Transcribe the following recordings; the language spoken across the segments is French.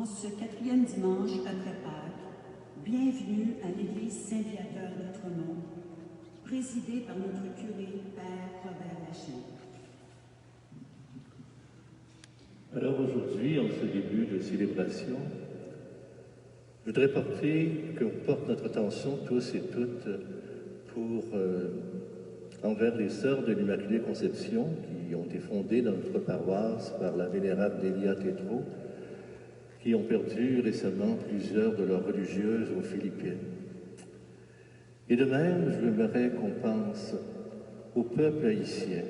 En ce quatrième dimanche après Pâques, bienvenue à l'Église Saint-Viateur d'Outremont, présidée par notre curé, Père Robert Lachaine. Alors aujourd'hui, en ce début de célébration, je voudrais qu'on porte notre attention tous et toutes envers les sœurs de l'Immaculée Conception qui ont été fondées dans notre paroisse par la vénérable Délia Tétrault, qui ont perdu récemment plusieurs de leurs religieuses aux Philippines. Et de même, j'aimerais qu'on pense au peuple haïtien.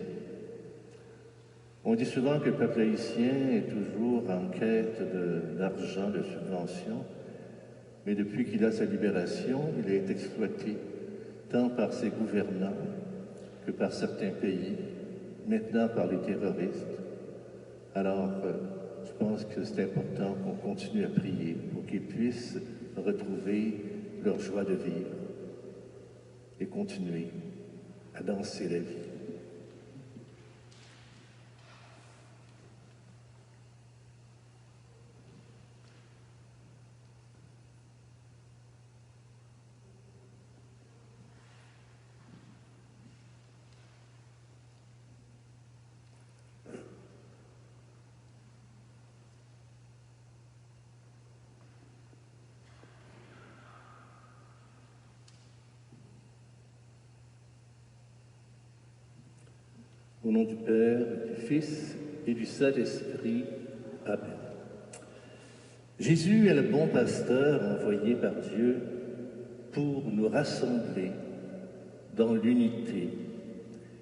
On dit souvent que le peuple haïtien est toujours en quête d'argent, de subventions, mais depuis qu'il a sa libération, il est exploité tant par ses gouvernants que par certains pays, maintenant par les terroristes. Alors, je pense que c'est important qu'on continue à prier pour qu'ils puissent retrouver leur joie de vivre et continuer à danser la vie. Au nom du Père, du Fils et du Saint-Esprit. Amen. Jésus est le bon pasteur envoyé par Dieu pour nous rassembler dans l'unité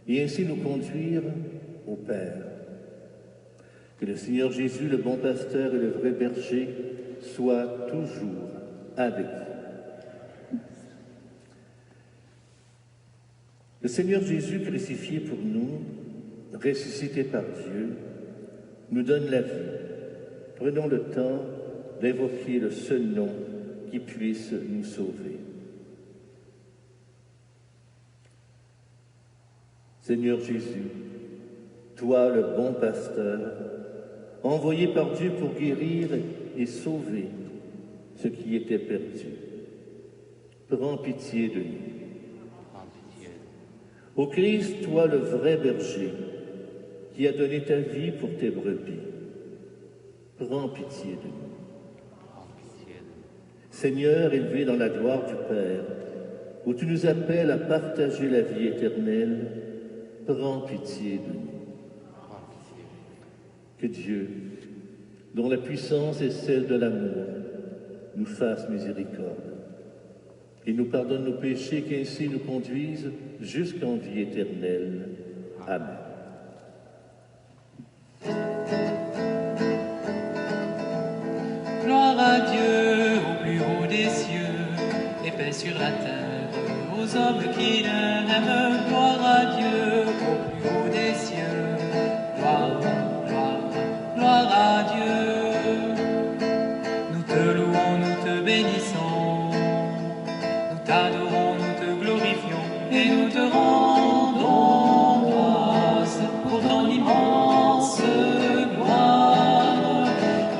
et ainsi nous conduire au Père. Que le Seigneur Jésus, le bon pasteur et le vrai berger, soit toujours avec vous. Le Seigneur Jésus crucifié pour nous, ressuscité par Dieu, nous donne la vie. Prenons le temps d'invoquer le seul nom qui puisse nous sauver. Seigneur Jésus, toi le bon pasteur, envoyé par Dieu pour guérir et sauver ce qui était perdu, prends pitié de nous. Ô Christ, toi le vrai berger, qui as donné ta vie pour tes brebis, prends pitié de nous. Seigneur, élevé dans la gloire du Père, où tu nous appelles à partager la vie éternelle, prends pitié de nous. Que Dieu, dont la puissance est celle de l'amour, nous fasse miséricorde et nous pardonne nos péchés, qu'ainsi nous conduise jusqu'en vie éternelle. Amen. Gloire à Dieu au plus haut des cieux, et paix sur la terre aux hommes qui l'aiment. Gloire à Dieu au plus haut des cieux. Gloire, gloire, gloire à Dieu. Nous te louons, nous te bénissons, nous t'adorons, nous te glorifions, et nous te rendons grâce pour ton immense gloire.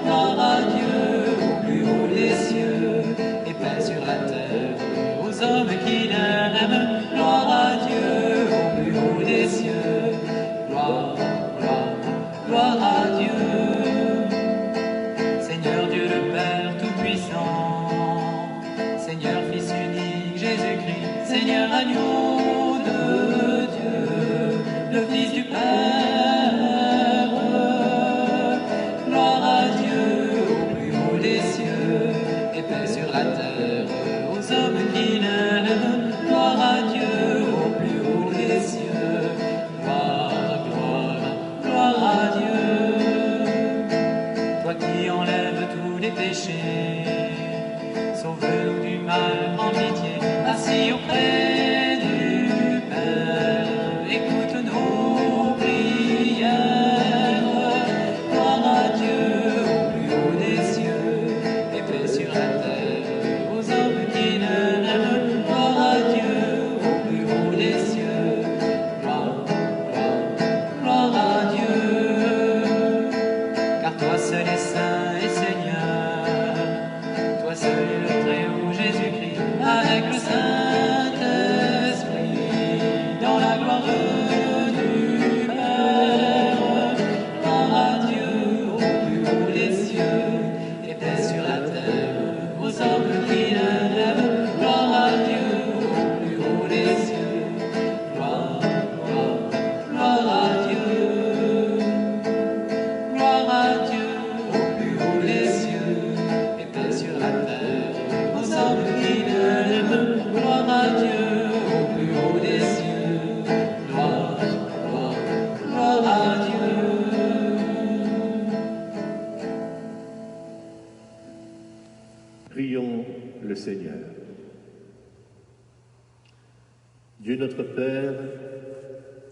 Gloire à Dieu au plus haut des cieux, et paix sur la terre aux hommes qui l'aiment. Gloire à Dieu au plus haut des cieux. Gloire, gloire, gloire à Dieu. Seigneur Dieu le Père Tout-Puissant, Seigneur Fils unique Jésus-Christ, Seigneur agneau de Dieu, le Fils du Père. Gloire à Dieu au plus haut des cieux, et paix sur la terre aux hommes qui l'aiment. Gloire à Dieu au plus haut des cieux. Gloire, gloire, gloire à Dieu. Toi qui enlèves tous les péchés, sauve-nous du mal, en pitié, assis auprès du Père, écoute nos prières. Gloire à Dieu au plus haut des cieux, et paix sur la terre aux hommes qui l'aiment. Gloire à Dieu au plus haut des cieux. Gloire, gloire, gloire à Dieu. Car toi seul est saint et Seigneur, Prions le Seigneur. Dieu notre Père,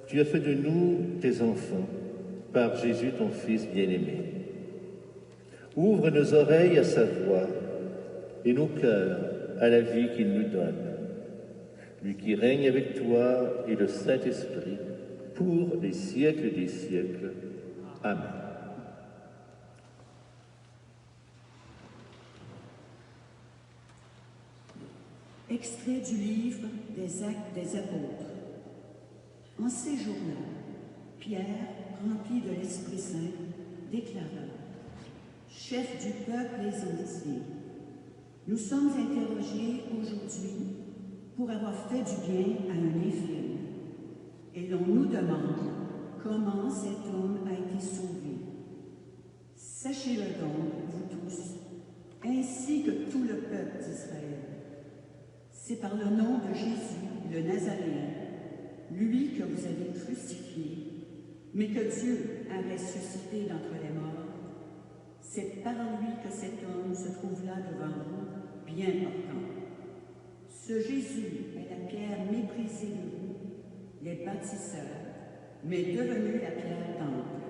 tu as fait de nous tes enfants par Jésus ton Fils bien-aimé. Ouvre nos oreilles à sa voix et nos cœurs à la vie qu'il nous donne. Lui qui règne avec toi et le Saint-Esprit pour les siècles des siècles. Amen. Extrait du livre des Actes des Apôtres. En ces jours-là, Pierre, rempli de l'Esprit Saint, déclara: « Chef du peuple les entiers, nous sommes interrogés aujourd'hui pour avoir fait du bien à un infirme, et l'on nous demande comment cet homme a été sauvé. Sachez-le donc, vous tous, ainsi que tout le peuple d'Israël. C'est par le nom de Jésus, le Nazaréen, lui que vous avez crucifié, mais que Dieu a ressuscité d'entre les morts. C'est par lui que cet homme se trouve là devant vous, bien portant. Ce Jésus est la pierre méprisée de vous, les bâtisseurs, mais devenue la pierre d'angle.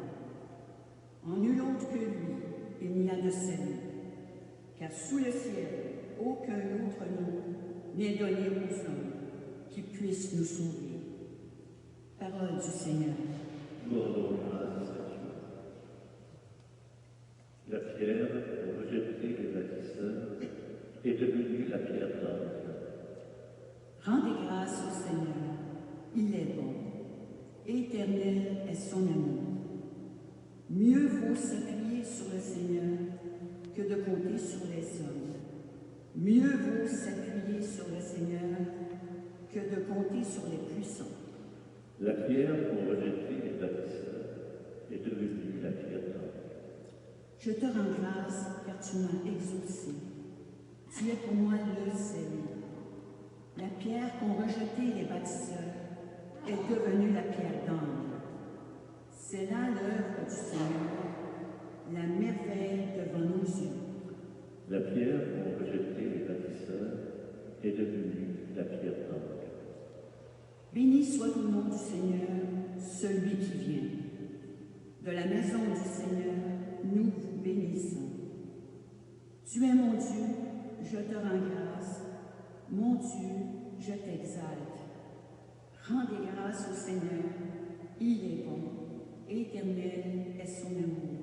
En nul autre que lui, il n'y a de salut, car sous le ciel, aucun autre nom n'est donné aux hommes qui puissent nous sauver. Parole du Seigneur. Nous rendons grâce à Dieu. La pierre pour rejeter les bâtisseurs est devenue la pierre d'angle. Rendez grâce au Seigneur, il est bon, éternel est son amour. Mieux vaut s'appuyer sur le Seigneur que de compter sur les hommes. Mieux vaut s'appuyer sur le Seigneur que de compter sur les puissants. La pierre pour rejeter les bâtisseurs est devenue la pierre d'angle. Je te rends grâce car tu m'as exaucé. Tu es pour moi le salut. La pierre qu'ont rejetée les bâtisseurs est devenue la pierre d'angle. C'est là l'œuvre du Seigneur, la merveille devant nos yeux. La pierre pour rejeter les bâtisseurs est devenue la pierre d'angle. Béni soit le nom du Seigneur, celui qui vient. De la maison du Seigneur, nous vous bénissons. Tu es mon Dieu, je te rends grâce. Mon Dieu, je t'exalte. Rendez grâce au Seigneur, il est bon, éternel est son amour.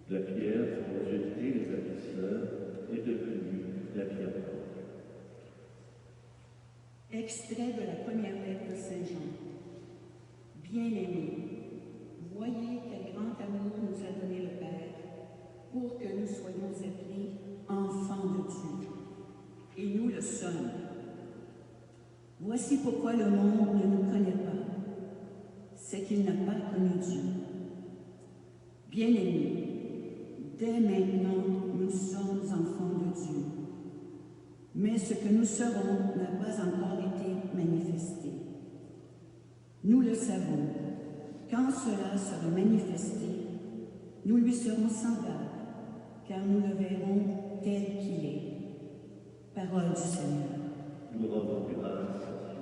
La pierre pour rejeter les bâtisseurs est devenue la pierre d'angle. Extrait de la première lettre de Saint Jean. Bien-aimés, voyez quel grand amour nous a donné le Père pour que nous soyons appelés enfants de Dieu. Et nous le sommes. Voici pourquoi le monde ne nous connaît pas. C'est qu'il n'a pas connu Dieu. Bien-aimés, dès maintenant, nous sommes enfants de Dieu. Mais ce que nous serons n'a pas encore été manifesté. Nous le savons. Quand cela sera manifesté, nous lui serons semblables, car nous le verrons tel qu'il est. Parole du Seigneur. Nous rendons grâce à Dieu.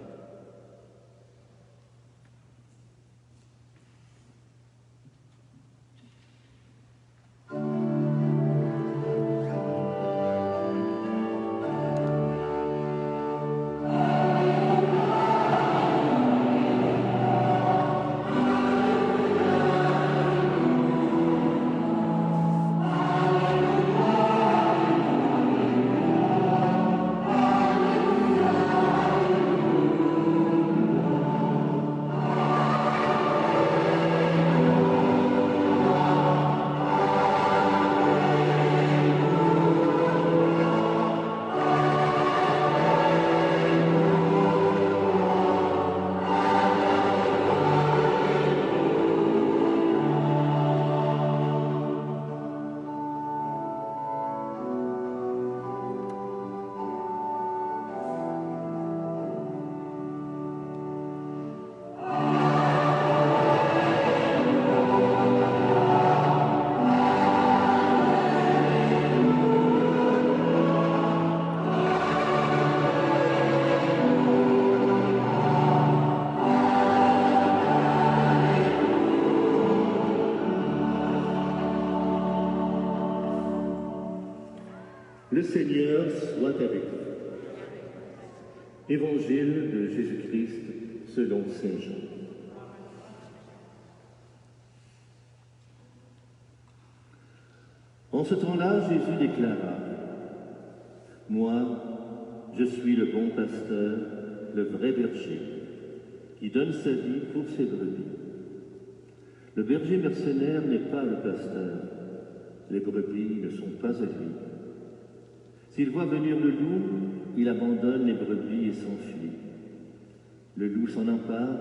Le Seigneur soit avec vous. Évangile de Jésus-Christ selon saint Jean. En ce temps-là, Jésus déclara: Moi, je suis le bon pasteur, le vrai berger, qui donne sa vie pour ses brebis. Le berger mercenaire n'est pas le pasteur, les brebis ne sont pas à lui. S'il voit venir le loup, il abandonne les brebis et s'enfuit. Le loup s'en empare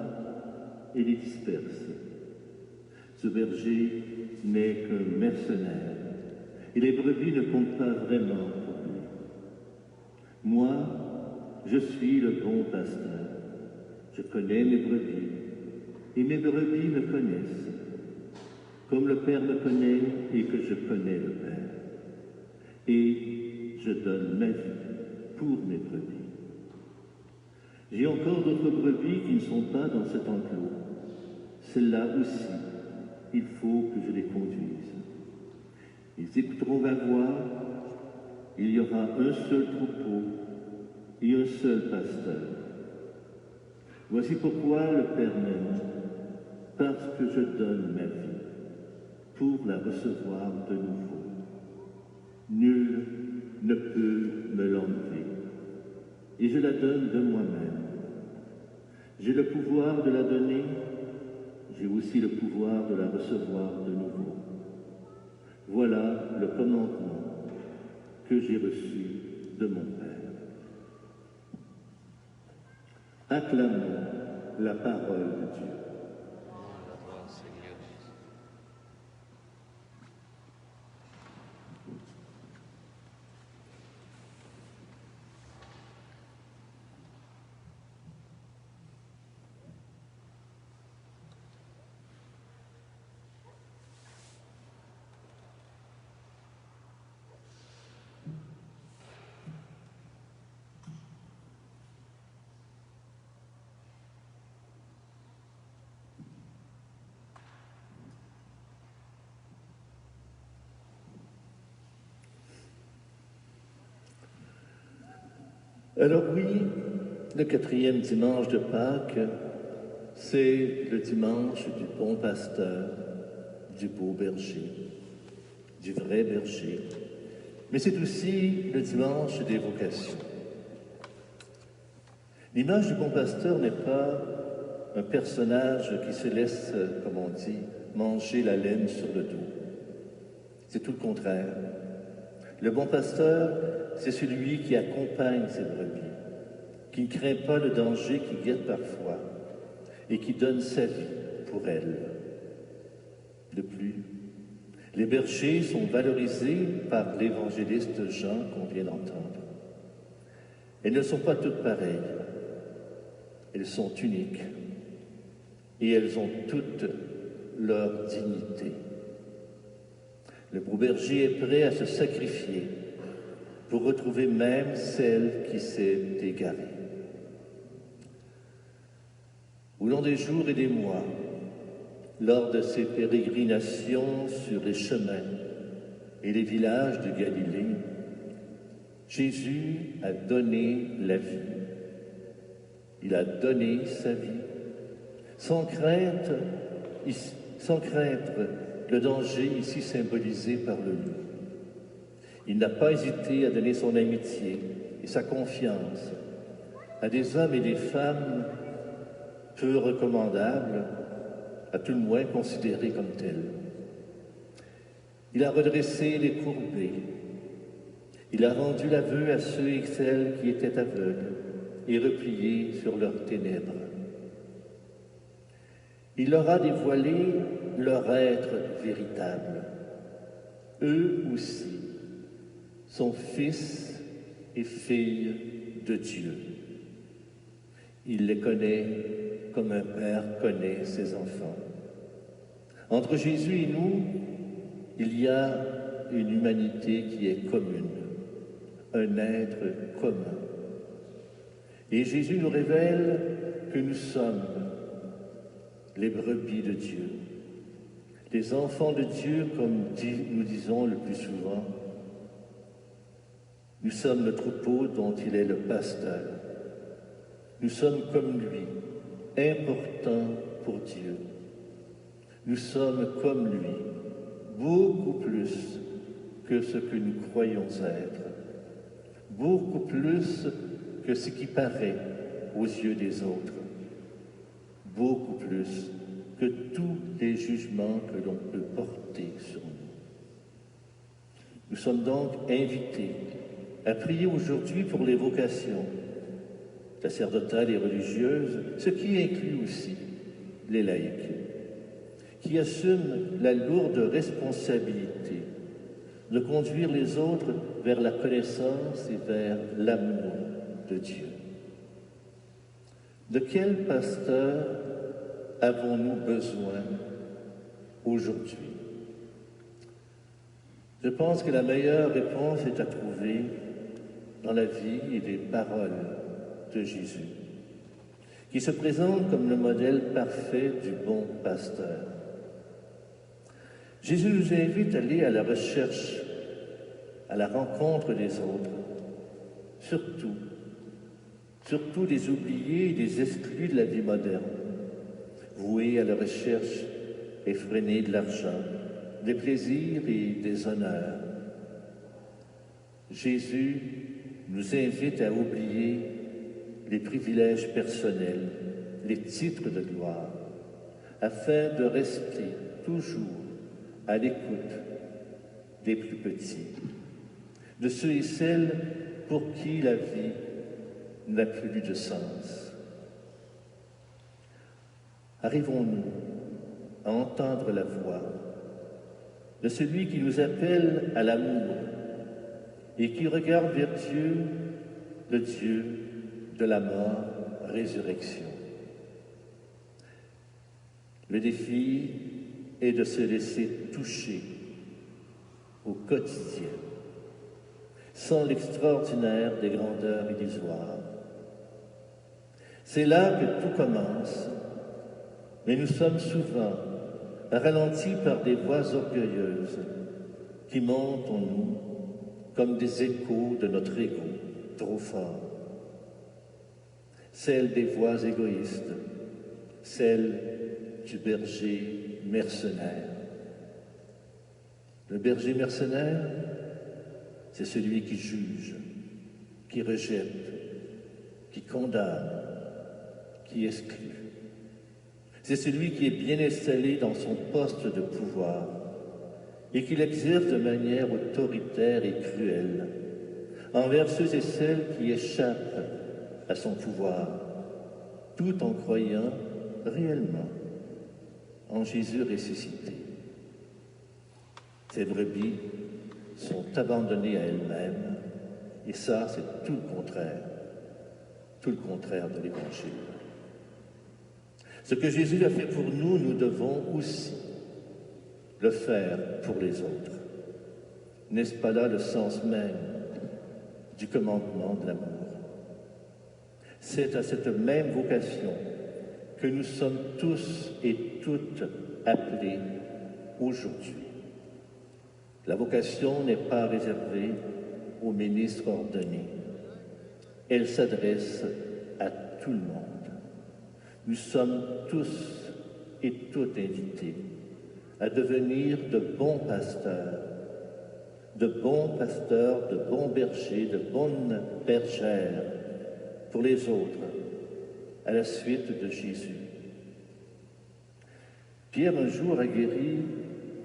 et les disperse. Ce berger n'est qu'un mercenaire, et les brebis ne comptent pas vraiment pour lui. Moi, je suis le bon pasteur. Je connais mes brebis, et mes brebis me connaissent, comme le Père me connaît et que je connais le Père. Et je donne ma vie pour mes brebis. J'ai encore d'autres brebis qui ne sont pas dans cet enclos. Celles-là aussi, il faut que je les conduise. Ils écouteront ma voix, il y aura un seul troupeau et un seul pasteur. Voici pourquoi le Père m'aime, parce que je donne ma vie pour la recevoir de nouveau. Nul ne peut me l'enlever, et je la donne de moi-même. J'ai le pouvoir de la donner, j'ai aussi le pouvoir de la recevoir de nouveau. Voilà le commandement que j'ai reçu de mon Père. Acclamons la parole de Dieu. Alors oui, le 4e dimanche de Pâques, c'est le dimanche du bon pasteur, du beau berger, du vrai berger. Mais c'est aussi le dimanche des vocations. L'image du bon pasteur n'est pas un personnage qui se laisse, comme on dit, manger la laine sur le dos. C'est tout le contraire. Le bon pasteur, c'est celui qui accompagne ses brebis, qui ne craint pas le danger qui guette parfois et qui donne sa vie pour elles. De plus, les bergers sont valorisés par l'évangéliste Jean qu'on vient d'entendre. Elles ne sont pas toutes pareilles, elles sont uniques et elles ont toutes leur dignité. Le beau berger est prêt à se sacrifier pour retrouver même celle qui s'est égarée. Au long des jours et des mois, lors de ses pérégrinations sur les chemins et les villages de Galilée, Jésus a donné la vie. Il a donné sa vie, sans craindre le danger ici symbolisé par le loup. Il n'a pas hésité à donner son amitié et sa confiance à des hommes et des femmes peu recommandables, à tout le moins considérés comme tels. Il a redressé les courbés. Il a rendu l'aveu à ceux et celles qui étaient aveugles et repliés sur leurs ténèbres. Il leur a dévoilé leur être véritable. Eux aussi sont fils et filles de Dieu. Il les connaît comme un père connaît ses enfants. Entre Jésus et nous, il y a une humanité qui est commune, un être commun. Et Jésus nous révèle que nous sommes les brebis de Dieu, les enfants de Dieu, comme nous disons le plus souvent. Nous sommes le troupeau dont il est le pasteur. Nous sommes comme lui, importants pour Dieu. Nous sommes comme lui, beaucoup plus que ce que nous croyons être, beaucoup plus que ce qui paraît aux yeux des autres, beaucoup plus que tous les jugements que l'on peut porter sur nous. Nous sommes donc invités à prier aujourd'hui pour les vocations sacerdotales et religieuses, ce qui inclut aussi les laïcs, qui assument la lourde responsabilité de conduire les autres vers la connaissance et vers l'amour de Dieu. De quel pasteur avons-nous besoin aujourd'hui? Je pense que la meilleure réponse est à trouver dans la vie et les paroles de Jésus, qui se présente comme le modèle parfait du bon pasteur. Jésus nous invite à aller à la recherche, à la rencontre des autres, surtout des oubliés et des exclus de la vie moderne, voués à la recherche effrénée de l'argent, des plaisirs et des honneurs. Jésus nous invite à oublier les privilèges personnels, les titres de gloire, afin de rester toujours à l'écoute des plus petits, de ceux et celles pour qui la vie n'a plus de sens. Arrivons-nous à entendre la voix de celui qui nous appelle à l'amour et qui regarde vers Dieu, le Dieu de la mort, résurrection. Le défi est de se laisser toucher au quotidien, sans l'extraordinaire des grandeurs illusoires. C'est là que tout commence, mais nous sommes souvent ralentis par des voix orgueilleuses qui montent en nous comme des échos de notre ego trop fort. Celles des voix égoïstes, celles du berger mercenaire. Le berger mercenaire, c'est celui qui juge, qui rejette, qui condamne, qui exclut. C'est celui qui est bien installé dans son poste de pouvoir et qui l'exerce de manière autoritaire et cruelle envers ceux et celles qui échappent à son pouvoir, tout en croyant réellement en Jésus ressuscité. Ces brebis sont abandonnées à elles-mêmes, et ça, c'est tout le contraire de l'Évangile. Ce que Jésus a fait pour nous, nous devons aussi le faire pour les autres. N'est-ce pas là le sens même du commandement de l'amour? C'est à cette même vocation que nous sommes tous et toutes appelés aujourd'hui. La vocation n'est pas réservée aux ministres ordonnés. Elle s'adresse à tout le monde. Nous sommes tous et toutes invités à devenir de bons pasteurs, de bons bergers, de bonnes bergères pour les autres, à la suite de Jésus. Pierre, un jour, a guéri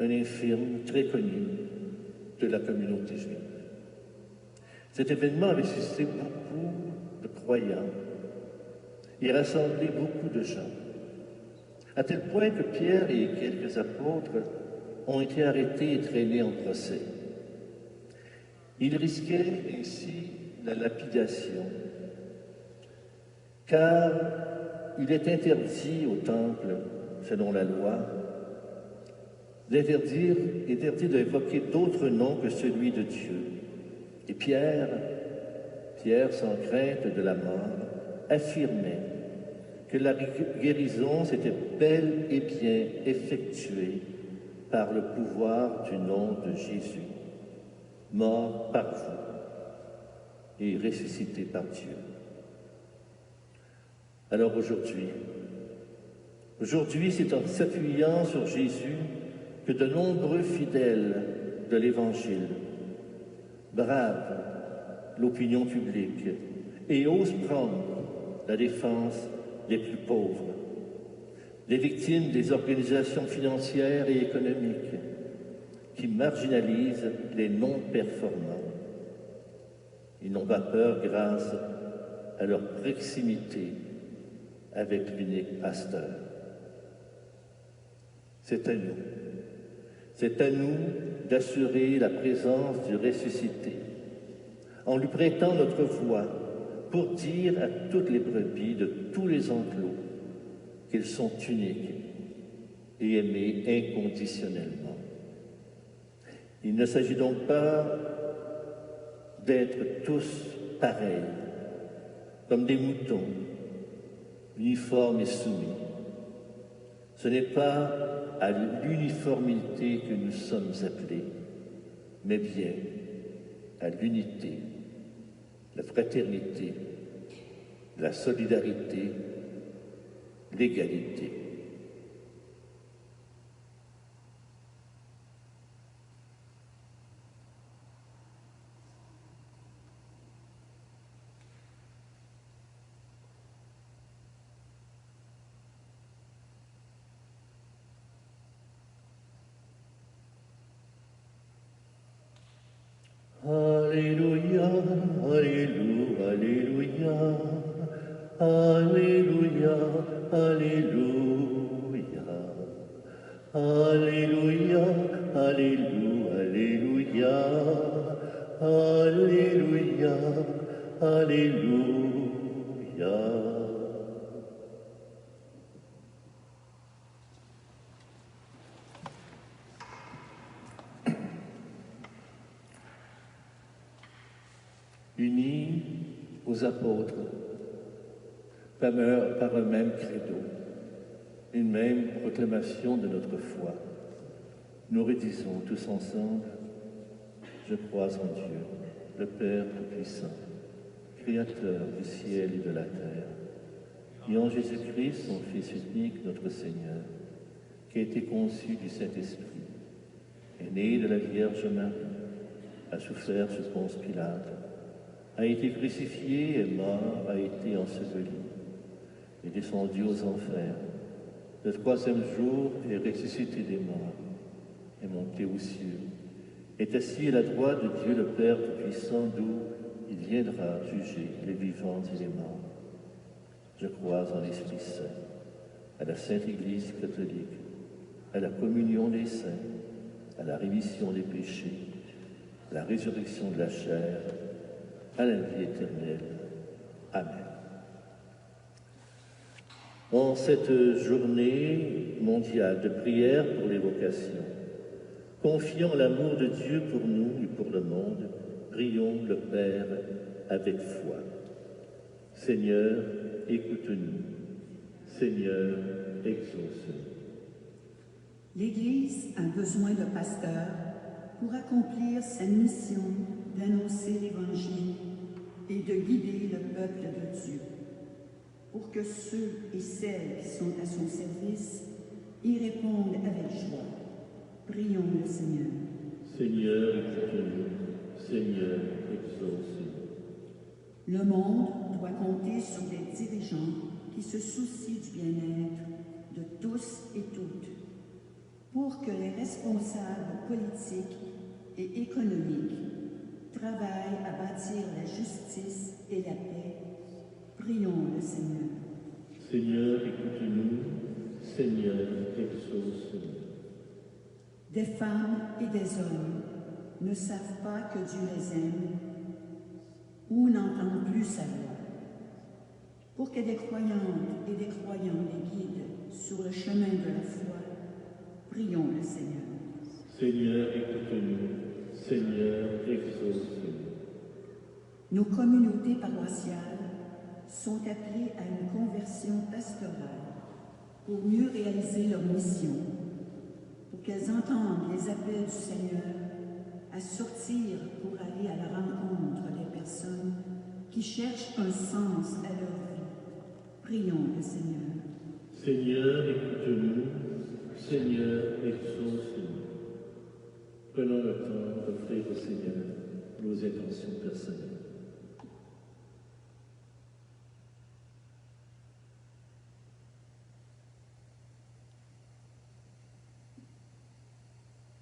un infirme très connu de la communauté juive. Cet événement avait suscité beaucoup de croyants et rassemblé beaucoup de gens, à tel point que Pierre et quelques apôtres ont été arrêtés et traînés en procès. Ils risquaient ainsi la lapidation, car il est interdit au temple, selon la loi, d'interdire d'évoquer d'autres noms que celui de Dieu. Et Pierre, sans crainte de la mort, affirmait que la guérison s'était bel et bien effectuée par le pouvoir du nom de Jésus, mort par vous, et ressuscité par Dieu. Alors aujourd'hui, c'est en s'appuyant sur Jésus que de nombreux fidèles de l'Évangile bravent l'opinion publique et osent prendre la défense des plus pauvres, des victimes des organisations financières et économiques qui marginalisent les non-performants. Ils n'ont pas peur grâce à leur proximité avec l'unique pasteur. C'est à nous d'assurer la présence du ressuscité en lui prêtant notre voix pour dire à toutes les brebis de tous les enclos qu'ils sont uniques et aimés inconditionnellement. Il ne s'agit donc pas d'être tous pareils, comme des moutons, uniformes et soumis. Ce n'est pas à l'uniformité que nous sommes appelés, mais bien à l'unité, la fraternité, la solidarité, l'égalité. Alléluia, Alléluia, Alléluia, Alléluia, Alléluia, Alléluia, Alléluia, Alléluia, Alléluia, Alléluia. Unis aux apôtres, par un même credo, une même proclamation de notre foi, nous redisons tous ensemble: je crois en Dieu, le Père Tout-Puissant, Créateur du ciel et de la terre, et en Jésus-Christ, son Fils unique, notre Seigneur, qui a été conçu du Saint-Esprit, est né de la Vierge Marie, a souffert sous Ponce Pilate, a été crucifié, est mort, a été enseveli, est descendu aux enfers. Le troisième jour est ressuscité des morts, est monté aux cieux, est assis à la droite de Dieu le Père Tout-Puissant, d'où il viendra juger les vivants et les morts. Je crois en l'Esprit Saint, à la Sainte Église catholique, à la communion des saints, à la rémission des péchés, à la résurrection de la chair, à la vie éternelle. Amen. En cette journée mondiale de prière pour les vocations, confiant l'amour de Dieu pour nous et pour le monde, prions le Père avec foi. Seigneur, écoute-nous. Seigneur, exauce-nous. L'Église a besoin de pasteurs pour accomplir sa mission d'annoncer l'Évangile et de guider le peuple de Dieu, pour que ceux et celles qui sont à son service y répondent avec joie. Prions le Seigneur. Seigneur, écoute-nous. Seigneur, exauce-nous. Le monde doit compter sur des dirigeants qui se soucient du bien-être de tous et toutes, pour que les responsables politiques et économiques travaillent à bâtir la justice et la paix. Prions le Seigneur. Seigneur, écoute-nous. Seigneur, exauce-nous. Des femmes et des hommes ne savent pas que Dieu les aime ou n'entendent plus sa voix. Pour que des croyantes et des croyants les guident sur le chemin de la foi, prions le Seigneur. Seigneur, écoute-nous. Seigneur, exauce-nous. Nos communautés paroissiales sont appelées à une conversion pastorale pour mieux réaliser leur mission, pour qu'elles entendent les appels du Seigneur à sortir pour aller à la rencontre des personnes qui cherchent un sens à leur vie. Prions le Seigneur. Seigneur, écoute-nous. Seigneur, exauce-nous. Prenons le temps d'offrir au Seigneur nos intentions personnelles.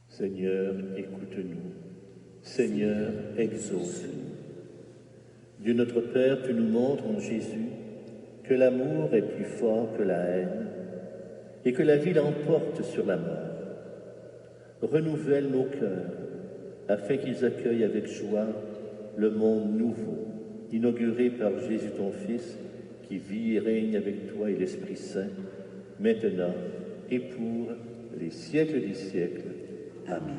Seigneur, écoute-nous. Seigneur, exauce-nous. Dieu notre Père, tu nous montres en Jésus que l'amour est plus fort que la haine et que la vie l'emporte sur la mort. Renouvelle nos cœurs afin qu'ils accueillent avec joie le monde nouveau, inauguré par Jésus ton Fils, qui vit et règne avec toi et l'Esprit Saint, maintenant et pour les siècles des siècles. Amen.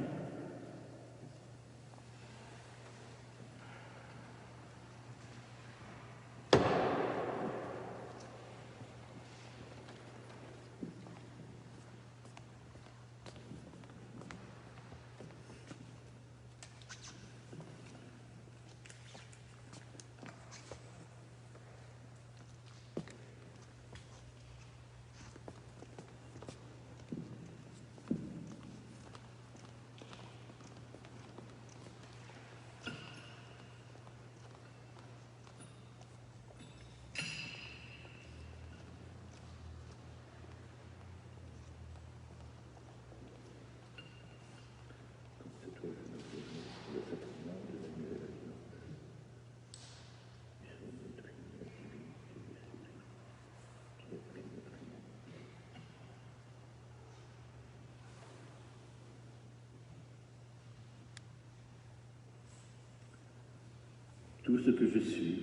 Tout ce que je suis,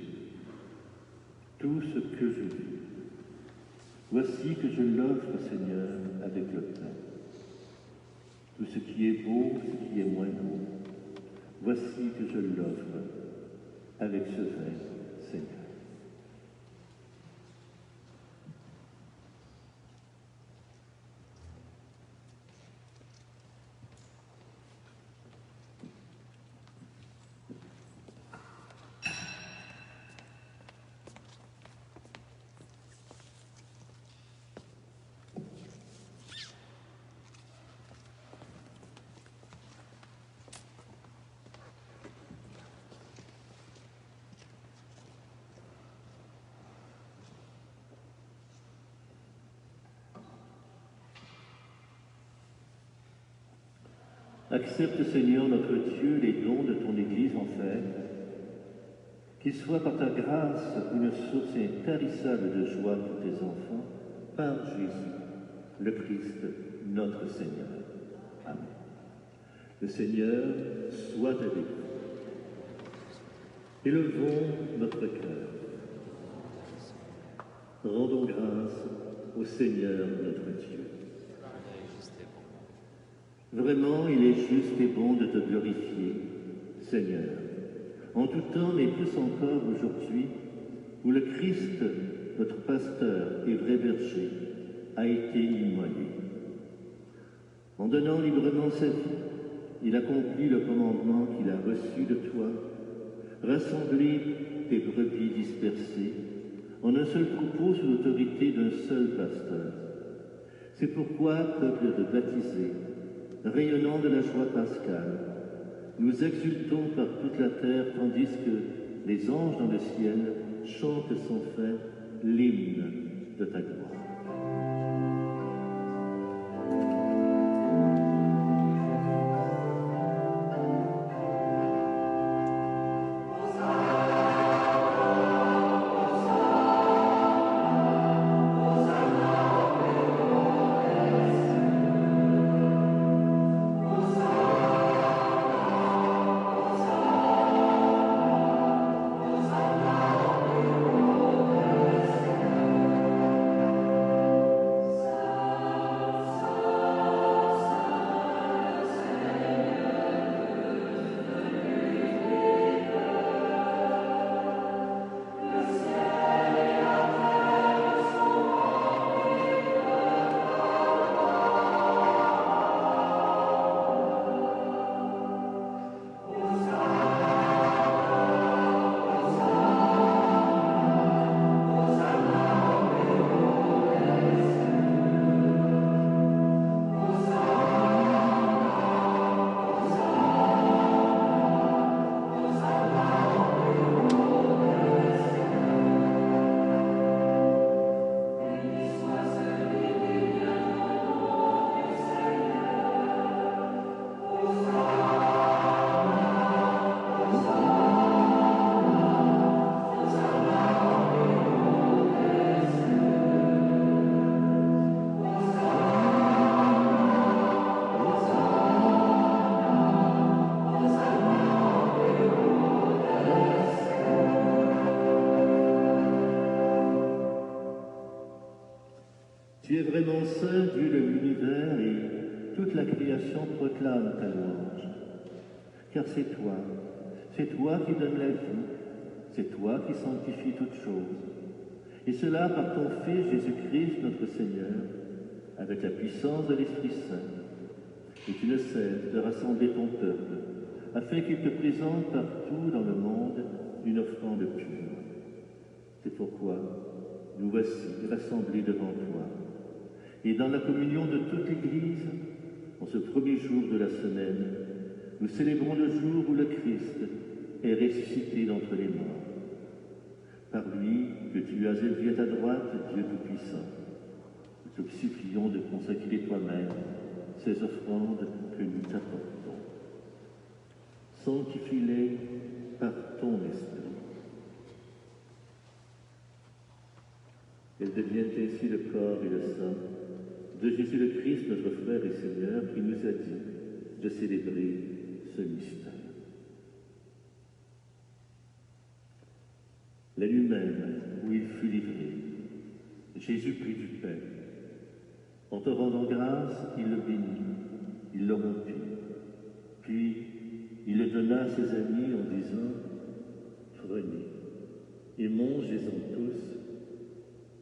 tout ce que je vis, voici que je l'offre, Seigneur, avec le pain. Tout ce qui est beau, ce qui est moins beau, voici que je l'offre avec ce vin, Seigneur. Accepte, Seigneur, notre Dieu, les dons de ton Église en fait, qu'il soit par ta grâce une source intarissable de joie pour tes enfants, par Jésus, le Christ, notre Seigneur. Amen. Le Seigneur soit avec vous. Élevons notre cœur. Rendons grâce au Seigneur notre Dieu. Vraiment, il est juste et bon de te glorifier, Seigneur, en tout temps, mais plus encore aujourd'hui, où le Christ, notre pasteur et vrai berger, a été immolé. En donnant librement sa vie, il accomplit le commandement qu'il a reçu de toi, rassembler tes brebis dispersées en un seul troupeau sous l'autorité d'un seul pasteur. C'est pourquoi, peuple de baptisés, rayonnant de la joie pascale, nous exultons par toute la terre tandis que les anges dans le ciel chantent sans fin l'hymne de ta gloire. Tu es vraiment saint, Dieu de l'univers, et toute la création proclame ta louange. Car c'est toi qui donnes la vie, c'est toi qui sanctifies toutes choses. Et cela par ton Fils Jésus-Christ, notre Seigneur, avec la puissance de l'Esprit Saint. Et tu ne cesses de rassembler ton peuple, afin qu'il te présente partout dans le monde une offrande pure. C'est pourquoi nous voici rassemblés devant toi. Et dans la communion de toute l'Église, en ce premier jour de la semaine, nous célébrons le jour où le Christ est ressuscité d'entre les morts. Par lui que tu as élevé à ta droite, Dieu Tout-Puissant, nous te supplions de consacrer toi-même ces offrandes que nous t'apportons. Sanctifie-les par ton Esprit. Elles deviennent ainsi le corps et le sang de Jésus le Christ, notre frère et Seigneur, qui nous a dit de célébrer ce mystère. La nuit même où il fut livré, Jésus prit du pain. En te rendant grâce, il le bénit, il le rompit. Puis il le donna à ses amis en disant « Prenez et mangez-en tous.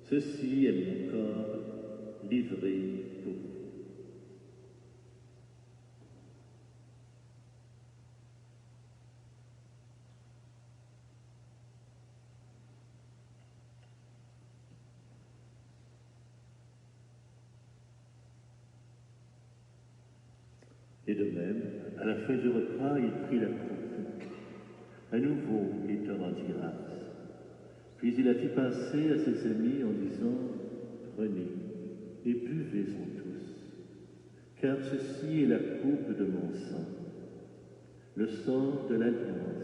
Ceci est mon corps livré pour vous. » Et de même, à la fin du repas, il prit la coupe. À nouveau, il te rendit grâce. Puis il la fit passer à ses amis en disant « Prenez et buvez-en tous, car ceci est la coupe de mon sang, le sang de l'alliance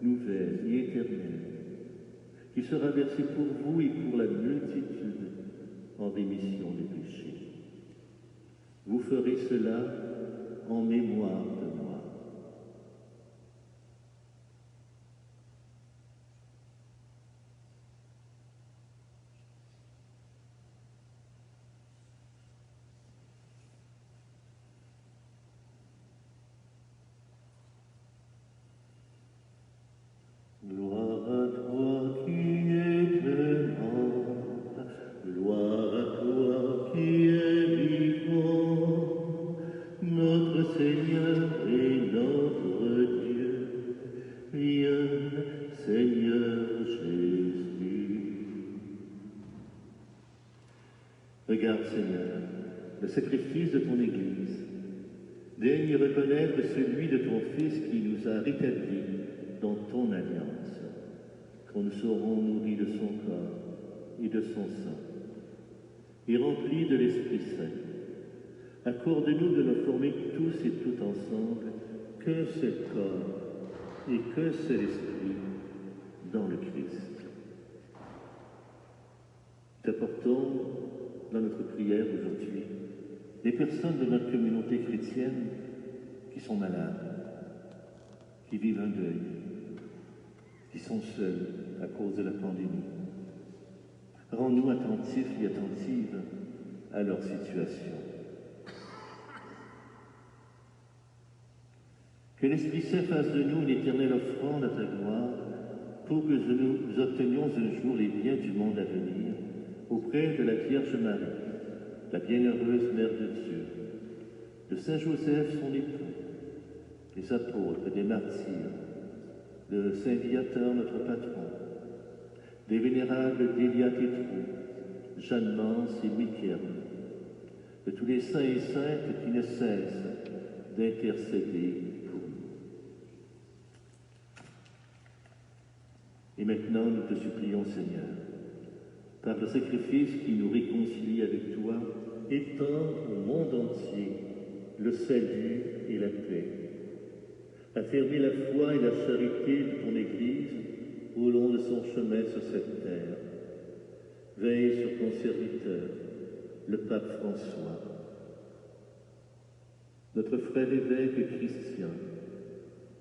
nouvelle et éternelle, qui sera versé pour vous et pour la multitude en rémission des péchés. Vous ferez cela en mémoire de moi. » Gloire à toi qui es clément, gloire à toi qui es vivant, notre Seigneur et notre Dieu. Viens, Seigneur Jésus. Regarde, Seigneur, le sacrifice de ton Église. Daigne reconnaître celui de ton Fils qui nous a rétablis dans ton alliance, quand nous serons nourris de son corps et de son sang, et remplis de l'Esprit Saint. Accorde-nous de nous former tous et toutes ensemble qu'un seul corps et qu'un seul esprit dans le Christ. T'apportons dans notre prière aujourd'hui les personnes de notre communauté chrétienne qui sont malades, qui vivent un deuil, qui sont seuls à cause de la pandémie. Rends-nous attentifs et attentives à leur situation. Que l'Esprit Saint fasse de nous une éternelle offrande à ta gloire, pour que nous obtenions un jour les biens du monde à venir, auprès de la Vierge Marie, la bienheureuse Mère de Dieu, de Saint Joseph, son époux, des apôtres et des martyrs, de Saint Viateur, notre patron, des vénérables Délia Tétrou, Jeanne Mance et Mickaël, de tous les saints et saintes qui ne cessent d'intercéder pour nous. Et maintenant, nous te supplions, Seigneur, par le sacrifice qui nous réconcilie avec toi, étends au monde entier le salut et la paix. Affermis la foi et la charité de ton Église au long de son chemin sur cette terre. Veille sur ton serviteur, le pape François, notre frère évêque Christian,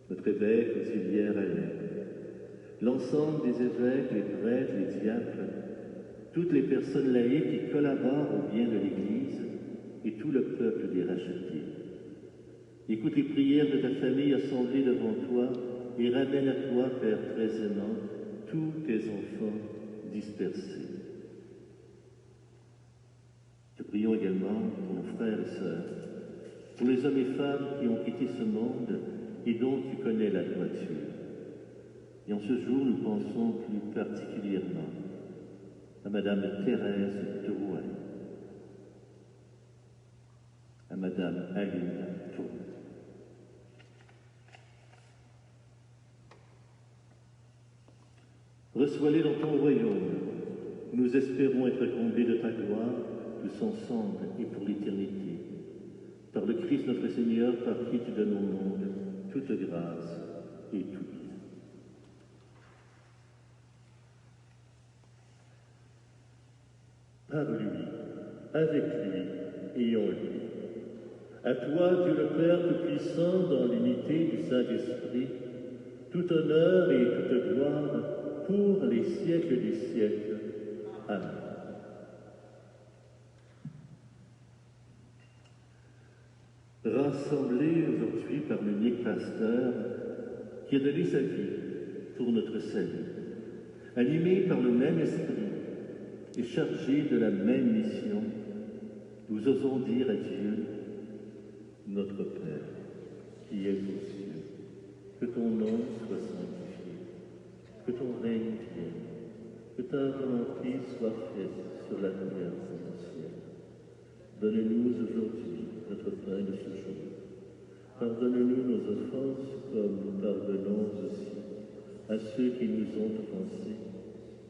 notre évêque auxiliaire Alain, l'ensemble des évêques, les prêtres, les diacres, toutes les personnes laïques qui collaborent au bien de l'Église et tout le peuple des rachetés. Écoute les prières de ta famille assemblée devant toi et ramène à toi, Père très aimant, tous tes enfants dispersés. Te prions également pour nos frères et sœurs, pour les hommes et femmes qui ont quitté ce monde et dont tu connais la droiture. Et en ce jour, nous pensons plus particulièrement à Madame Thérèse de Rouen, à Madame Aline Tour. Reçois-les dans ton royaume. Nous espérons être comblés de ta gloire, tous ensemble et pour l'éternité. Par le Christ notre Seigneur, par qui tu donnes au monde toute grâce et tout bien. Par lui, avec lui et en lui. À toi, Dieu le Père Tout-Puissant, dans l'unité du Saint-Esprit, tout honneur et toute gloire pour les siècles des siècles. Amen. Rassemblés aujourd'hui par l'unique pasteur qui a donné sa vie pour notre salut, animés par le même esprit et chargés de la même mission, nous osons dire à Dieu, notre Père, qui es aux cieux, que ton nom soit sanctifié, que ton règne vienne, que ta volonté soit faite sur la terre comme au ciel. Donne-nous aujourd'hui notre pain de ce jour. Pardonne-nous nos offenses comme nous pardonnons aussi à ceux qui nous ont offensés.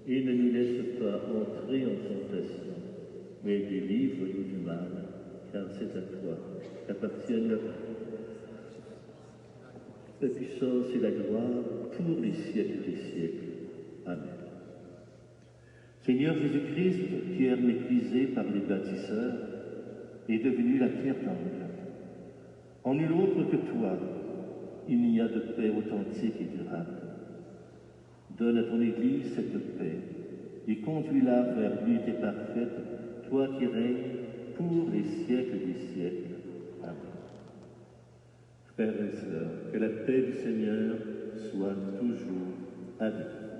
Et ne nous laisse pas entrer en tentation, mais délivre-nous du mal, car c'est à toi qu'appartiennent la puissance et la gloire pour les siècles des siècles. Amen. Seigneur Jésus-Christ, pierre méprisée par les bâtisseurs, est devenue la pierre d'angle. En nul autre que toi, il n'y a de paix authentique et durable. Donne à ton Église cette paix et conduis-la vers l'unité parfaite, toi qui règnes pour les siècles des siècles. Amen. Frères et sœurs, que la paix du Seigneur soit toujours avec vous.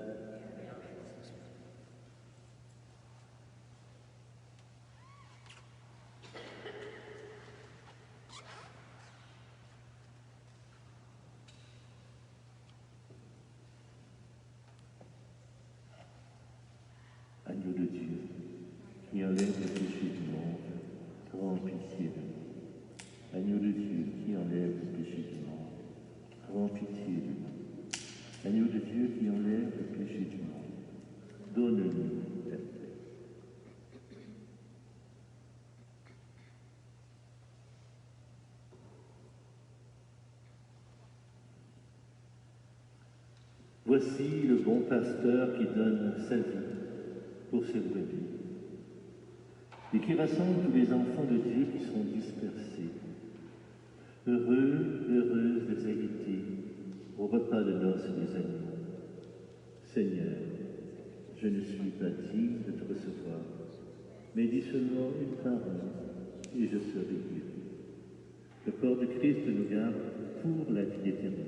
Agneau de Dieu, qui enlève le péché du monde, prends pitié de nous. Agneau de Dieu, qui enlève le péché du monde, prends pitié de nous. Agneau de Dieu, qui enlève le péché du monde, donne-nous ta paix. Voici le bon pasteur qui donne sa vie pour ses brebis, et qui rassemble tous les enfants de Dieu qui sont dispersés. Heureux, heureuse des invités au repas de noces des agneaux. Seigneur, je ne suis pas digne de te recevoir, mais dis seulement une parole, et je serai guéri. Le corps de Christ nous garde pour la vie éternelle.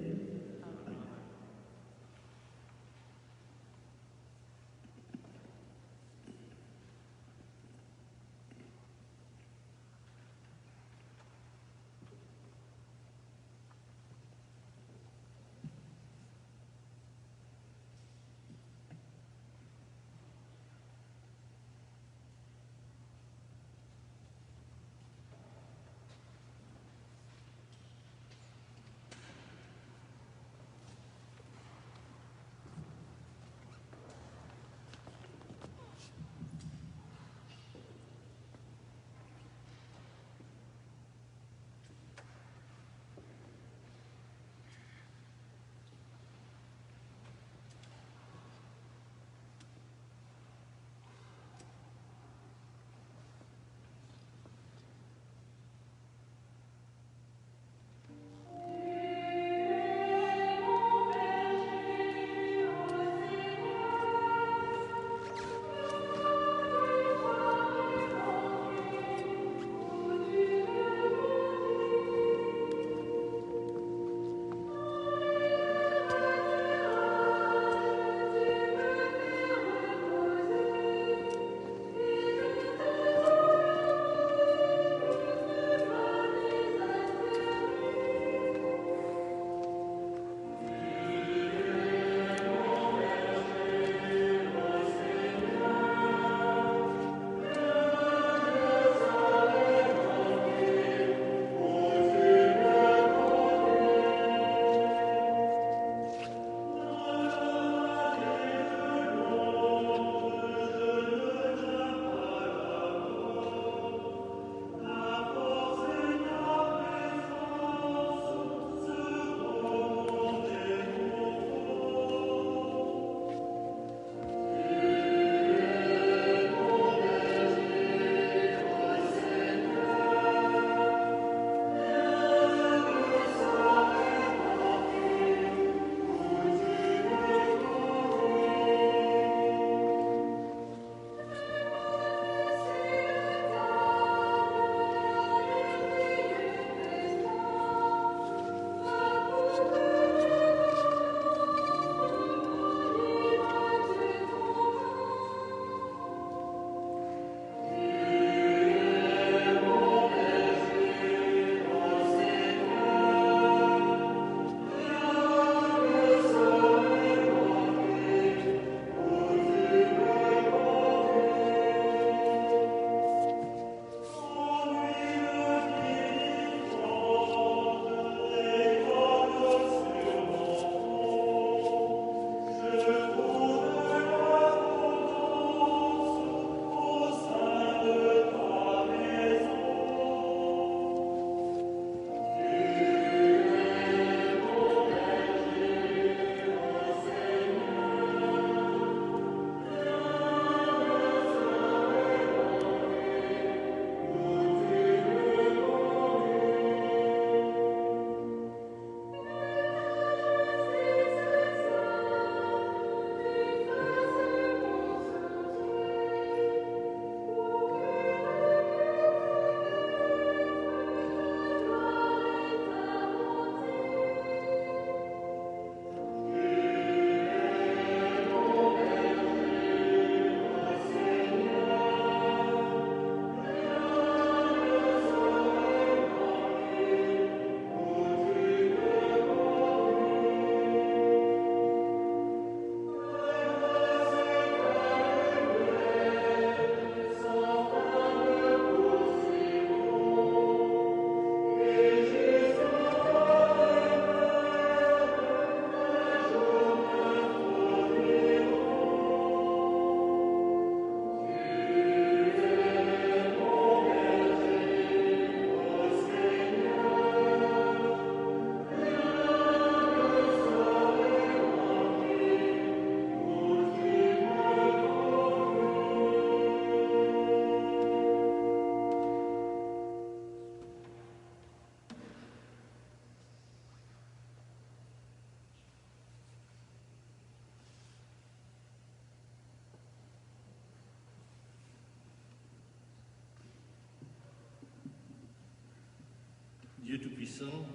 Tout-Puissant,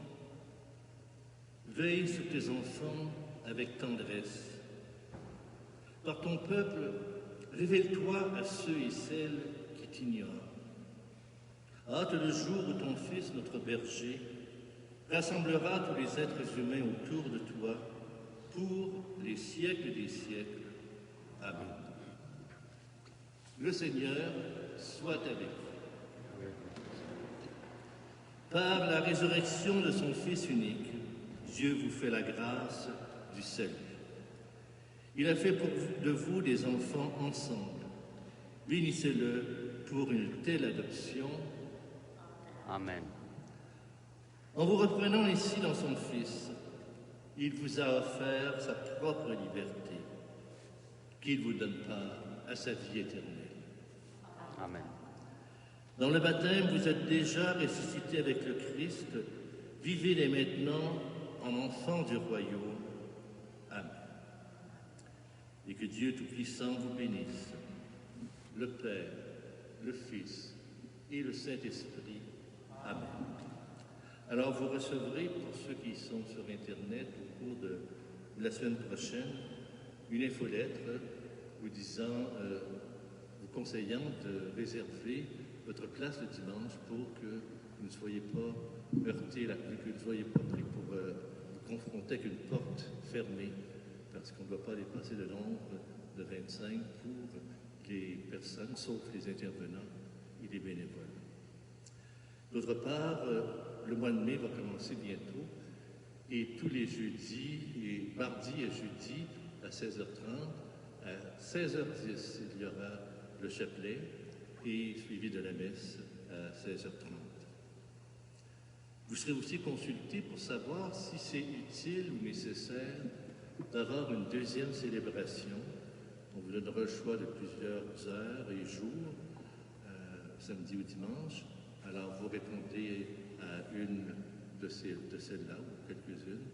veille sur tes enfants avec tendresse. Par ton peuple, révèle-toi à ceux et celles qui t'ignorent. Hâte le jour où ton Fils, notre berger, rassemblera tous les êtres humains autour de toi pour les siècles des siècles. Amen. Le Seigneur soit avec vous. Par la résurrection de son Fils unique, Dieu vous fait la grâce du salut. Il a fait de vous des enfants ensemble. Bénissez-le pour une telle adoption. Amen. En vous reprenant ici dans son Fils, il vous a offert sa propre liberté, qu'il vous donne part à sa vie éternelle. Amen. Dans le baptême, vous êtes déjà ressuscité avec le Christ. Vivez-les maintenant en enfants du royaume. Amen. Et que Dieu Tout-Puissant vous bénisse, le Père, le Fils et le Saint-Esprit. Amen. Alors vous recevrez, pour ceux qui sont sur Internet au cours de la semaine prochaine, une infolettre vous disant, vous conseillant de réserver votre place le dimanche pour que vous ne soyez pas heurtés, que vous ne soyez pas pris pour vous confronter avec une porte fermée, parce qu'on ne doit pas dépasser le nombre de 25 pour les personnes, sauf les intervenants et les bénévoles. D'autre part, le mois de mai va commencer bientôt et tous les jeudis, et mardi et jeudi à 16h30, à 16h10, il y aura le chapelet et suivi de la messe à 16h30. Vous serez aussi consulté pour savoir si c'est utile ou nécessaire d'avoir une deuxième célébration. On vous donnera le choix de plusieurs heures et jours, samedi ou dimanche. Alors vous répondez à une de celles-là, ou quelques-unes,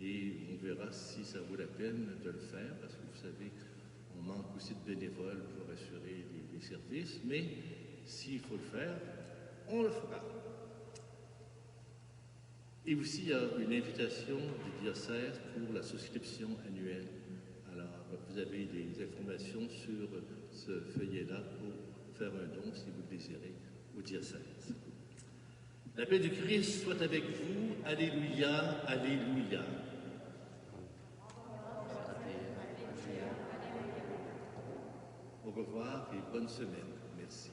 et on verra si ça vaut la peine de le faire, parce que vous savez, on manque aussi de bénévoles pour assurer les services, mais s'il faut le faire, on le fera. Et aussi, il y a une invitation du diocèse pour la souscription annuelle. Alors, vous avez des informations sur ce feuillet-là pour faire un don, si vous le désirez, au diocèse. La paix du Christ soit avec vous. Alléluia, alléluia. Au revoir et bonne semaine. Merci.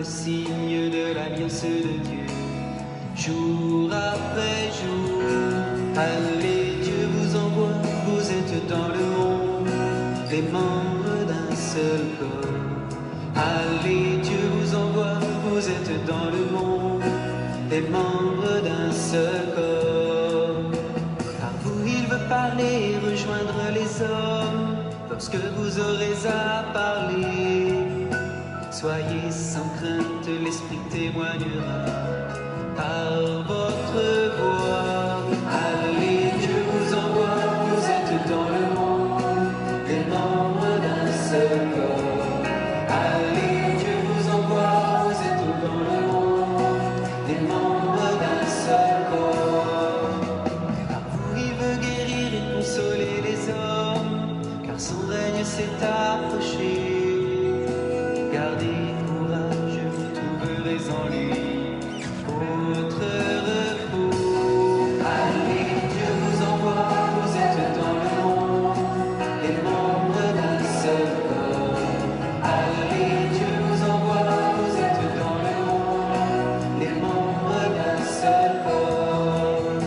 Signe de l'alliance de Dieu, jour après jour. Allez, Dieu vous envoie, vous êtes dans le monde, les membres d'un seul corps. Allez, Dieu vous envoie, vous êtes dans le monde, les membres d'un seul corps. Par vous il veut parler, rejoindre les hommes, lorsque vous aurez à parler. Soyez sans crainte, l'Esprit témoignera par votre voix. Allez, Dieu vous envoie, vous êtes dans le monde, les membres d'un seul corps. Allez, Dieu vous envoie, vous êtes dans le monde, les membres d'un seul corps. Par vous il veut guérir et consoler les hommes, car son règne s'est approché. Gardez courage, vous trouverez en lui votre repos. Allez, Dieu vous envoie, vous êtes dans le monde, les membres d'un seul corps. Allez, Dieu vous envoie, vous êtes dans le monde, les membres d'un seul corps.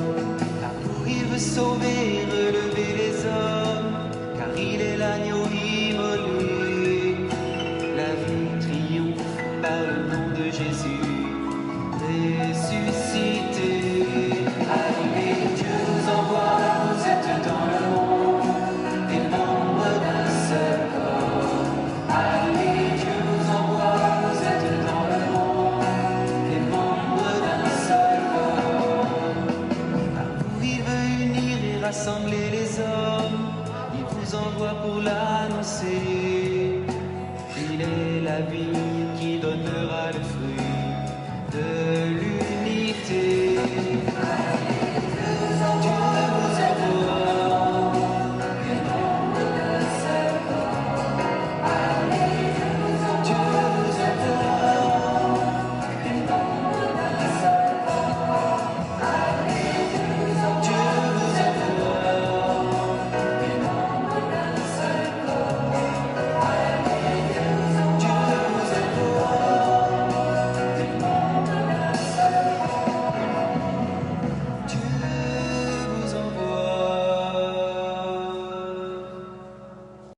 Par vous il veut sauver, relever les hommes, car il est l'agneau immolé. La vie triomphe par le nom de Jésus.